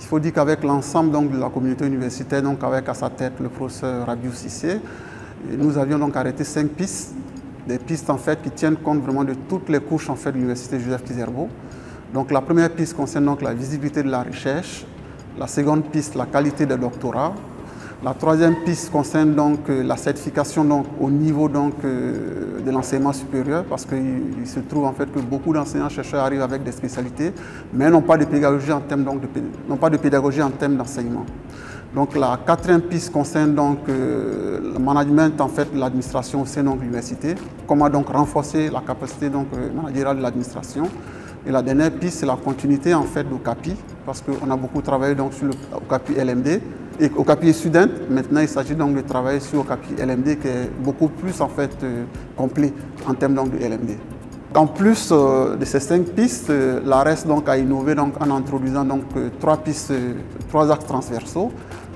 faut dire qu'avec l'ensemble de la communauté universitaire, donc avec à sa tête le professeur Rabiou Cissé, nous avions donc arrêté 5 pistes, des pistes en fait qui tiennent compte vraiment de toutes les couches en fait de l'université Joseph Kizerbo. Donc la première piste concerne donc la visibilité de la recherche, la seconde piste la qualité des doctorats, la troisième piste concerne donc la certification donc, au niveau donc, de l'enseignement supérieur, parce qu'il se trouve en fait que beaucoup d'enseignants-chercheurs arrivent avec des spécialités, mais n'ont pas de pédagogie en termes d'enseignement. Donc la quatrième piste concerne donc le management en fait de l'administration au sein de l'université, comment donc renforcer la capacité donc managériale de l'administration. Et la dernière piste, c'est la continuité en fait du CAPI, parce qu'on a beaucoup travaillé donc sur le CAPI LMD et au CAPI student. Maintenant, il s'agit donc de travailler sur le CAPI LMD qui est beaucoup plus en fait complet en termes donc de LMD. En plus de ces 5 pistes, l'ARES donc a innové donc en introduisant donc 3 pistes, 3 axes transversaux,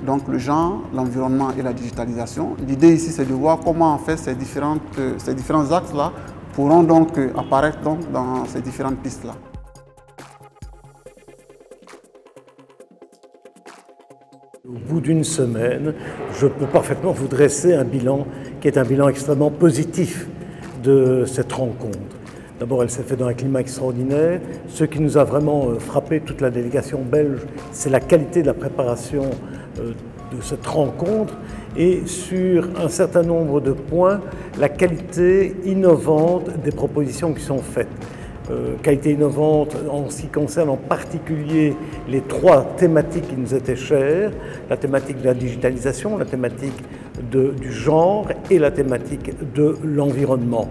donc le genre, l'environnement et la digitalisation. L'idée ici, c'est de voir comment en fait ces différents axes-là pourront donc apparaître donc dans ces différentes pistes-là. Au bout d'une semaine, je peux parfaitement vous dresser un bilan qui est un bilan extrêmement positif de cette rencontre. D'abord, elle s'est faite dans un climat extraordinaire. Ce qui nous a vraiment frappé, toute la délégation belge, c'est la qualité de la préparation de cette rencontre et sur un certain nombre de points, la qualité innovante des propositions qui sont faites. Qualité innovante en ce qui concerne en particulier les 3 thématiques qui nous étaient chères, la thématique de la digitalisation, la thématique du genre et la thématique de l'environnement.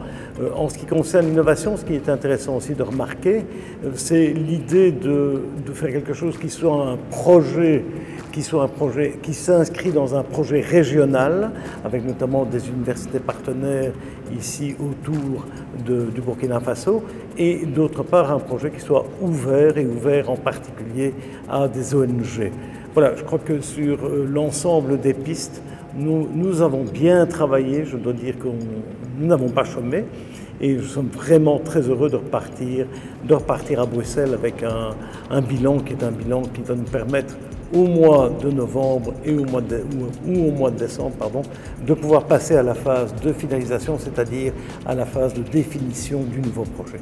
En ce qui concerne l'innovation, ce qui est intéressant aussi de remarquer, c'est l'idée de faire quelque chose qui soit un projet qui s'inscrit dans un projet régional, avec notamment des universités partenaires ici autour du Burkina Faso, et d'autre part un projet qui soit ouvert, et ouvert en particulier à des ONG. Voilà, je crois que sur l'ensemble des pistes, nous avons bien travaillé, je dois dire que nous n'avons pas chômé, et nous sommes vraiment très heureux de repartir à Bruxelles avec un bilan qui est un bilan qui va nous permettre au mois de novembre et au mois de décembre, de pouvoir passer à la phase de finalisation, c'est-à-dire à la phase de définition du nouveau projet.